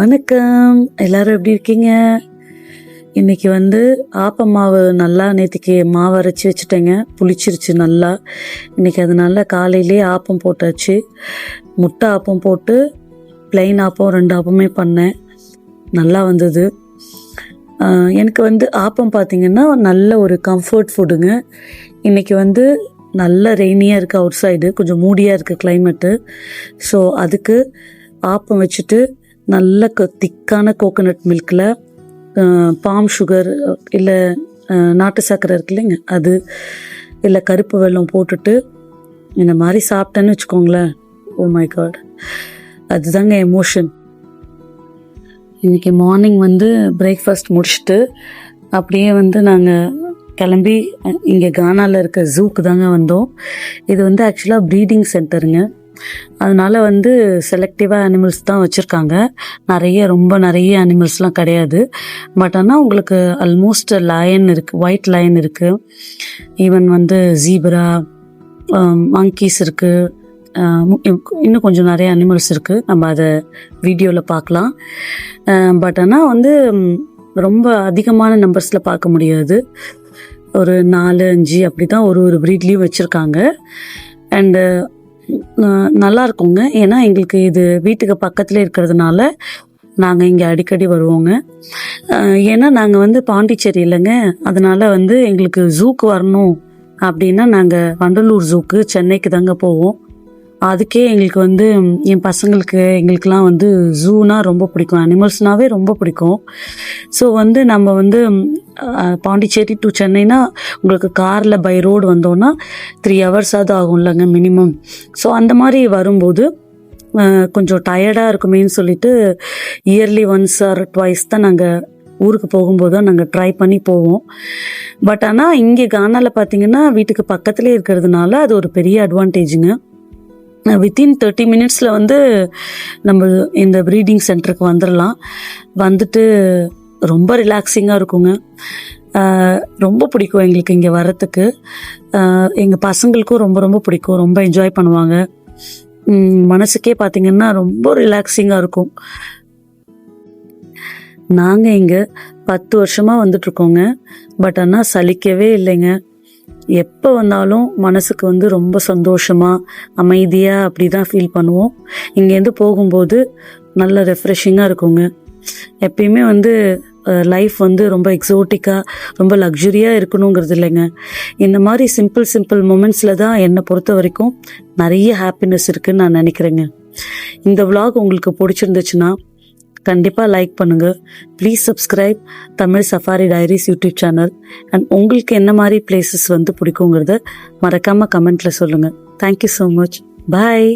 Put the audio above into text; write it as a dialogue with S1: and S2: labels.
S1: வணக்கம், எல்லாரும் எப்படி இருக்கீங்க? இன்னைக்கு ஆப்ப மாவு நல்லா நேற்றுக்கு மாவு அரைச்சி வச்சுட்டேங்க. புளிச்சிருச்சு நல்லா. இன்னைக்கு அது நல்லா காலையிலேயே ஆப்பம் போட்டாச்சு. முட்டை ஆப்பம் போட்டு பிளெயின் ஆப்பம் 2 ஆப்பமே பண்ணேன். நல்லா வந்தது. எனக்கு ஆப்பம் பார்த்திங்கன்னா நல்ல ஒரு கம்ஃபர்ட் ஃபுட்டுங்க. இன்றைக்கி நல்ல ரெய்னியாக இருக்குது, அவுட் சைடு கொஞ்சம் மூடியாக இருக்குது கிளைமேட்டு. ஸோ அதுக்கு ஆப்பம் வச்சுட்டு நல்ல திக்கான கோகோனட் மில்கில் பாம் சுகர் இல்லை நாட்டு சர்க்கரை இருக்கு இல்லைங்க, அது இல்லை கருப்பு வெல்லம் போட்டுட்டு இந்த மாதிரி சாப்பிட்டேன்னு வச்சுக்கோங்களேன். ஓ மை காட், அதுதாங்க எமோஷன். இன்றைக்கி மார்னிங் பிரேக்ஃபாஸ்ட் முடிச்சுட்டு அப்படியே நாங்கள் கிளம்பி இங்கே கானாவில் இருக்க ஜூக்கு தாங்க வந்தோம். இது ஆக்சுவலாக ப்ரீடிங் சென்டருங்க. அதனால் செலக்டிவாக அனிமல்ஸ் தான் வச்சுருக்காங்க. ரொம்ப நிறைய அனிமல்ஸ்லாம் கிடையாது. பட் ஆனால் உங்களுக்கு ஆல்மோஸ்ட் லயன் இருக்குது, ஒயிட் லயன் இருக்குது, ஈவன் ஜீப்ரா, மங்கீஸ் இருக்குது, இன்னும் கொஞ்சம் நிறைய அனிமல்ஸ் இருக்குது. நம்ம அதை வீடியோவில் பார்க்கலாம். பட் ஆனால் ரொம்ப அதிகமான நம்பர்ஸில் பார்க்க முடியாது. ஒரு 4-5 அப்படி தான் ஒரு ப்ரீட்லேயும் வச்சுருக்காங்க. அண்டு நல்லா இருக்குங்க. ஏன்னா எங்களுக்கு இது வீட்டுக்கு பக்கத்தில் இருக்கிறதுனால நாங்கள் இங்கே அடிக்கடி வருவோங்க. ஏன்னா நாங்கள் பாண்டிச்சேரி இல்லைங்க, அதனால் எங்களுக்கு ஜூக்கு வரணும் அப்படின்னா நாங்கள் வண்டலூர் ஜூக்கு சென்னைக்கு தாங்க போவோம். அதுக்கே எங்களுக்கு என் பசங்களுக்கு எங்களுக்கெலாம் ஜூனா ரொம்ப பிடிக்கும், அனிமல்ஸ்னாவே ரொம்ப பிடிக்கும். ஸோ நம்ம பாண்டிச்சேரி டு சென்னைனா உங்களுக்கு காரில் பை ரோடு வந்தோன்னா 3 ஹவர்ஸாவது ஆகும் இல்லைங்க மினிமம். ஸோ அந்த மாதிரி வரும்போது கொஞ்சம் டயர்டாக இருக்குமேன்னு சொல்லிட்டு இயர்லி ஒன்ஸ் ஆர் ட்வைஸ் தான் நாங்கள் ஊருக்கு போகும்போது தான் நாங்கள் ட்ரை பண்ணி போவோம். பட் ஆனால் இங்கே கானாவில் பார்த்திங்கன்னா வீட்டுக்கு பக்கத்துலேயே இருக்கிறதுனால அது ஒரு பெரிய அட்வான்டேஜுங்க. வித்தின் 30 மினிட்ஸில் நம்ம இந்த ப்ரீடிங் சென்டருக்கு வந்துடலாம். வந்துட்டு ரொம்ப ரிலாக்ஸிங்காக இருக்குங்க. ரொம்ப பிடிக்கும் எங்களுக்கு இங்கே வர்றதுக்கு. எங்கள் பசங்களுக்கும் ரொம்ப ரொம்ப பிடிக்கும், ரொம்ப என்ஜாய் பண்ணுவாங்க. மனசுக்கே பார்த்திங்கன்னா ரொம்ப ரிலாக்ஸிங்காக இருக்கும். நாங்கள் இங்கே 10 வருஷமாக வந்துட்ருக்கோங்க. பட் ஆனால் சலிக்கவே இல்லைங்க. எப்போ வந்தாலும் மனசுக்கு ரொம்ப சந்தோஷமாக அமைதியாக அப்படி தான் ஃபீல் பண்ணுவோம். இங்கேருந்து போகும்போது நல்ல ரெஃப்ரெஷிங்காக இருக்குங்க. எப்பயுமே லைஃப் ரொம்ப எக்ஸோட்டிக்காக ரொம்ப லக்ஸுரியாக இருக்கணுங்கிறது இல்லைங்க. இந்த மாதிரி சிம்பிள் மொமெண்ட்ஸில் தான் என்னை பொறுத்த வரைக்கும் நிறைய ஹாப்பினஸ் இருக்குதுன்னு நான் நினைக்கிறேங்க. இந்த விலாக் உங்களுக்கு பிடிச்சிருந்துச்சுன்னா கண்டிப்பாக லைக் பண்ணுங்கள். Please subscribe Tamil safari diaries YouTube channel. And உங்களுக்கு என்ன மாதிரி பிளேசஸ் பிடிக்குங்கிறத மறக்காமல் கமெண்ட்டில் சொல்லுங்கள். Thank you so much. பாய்.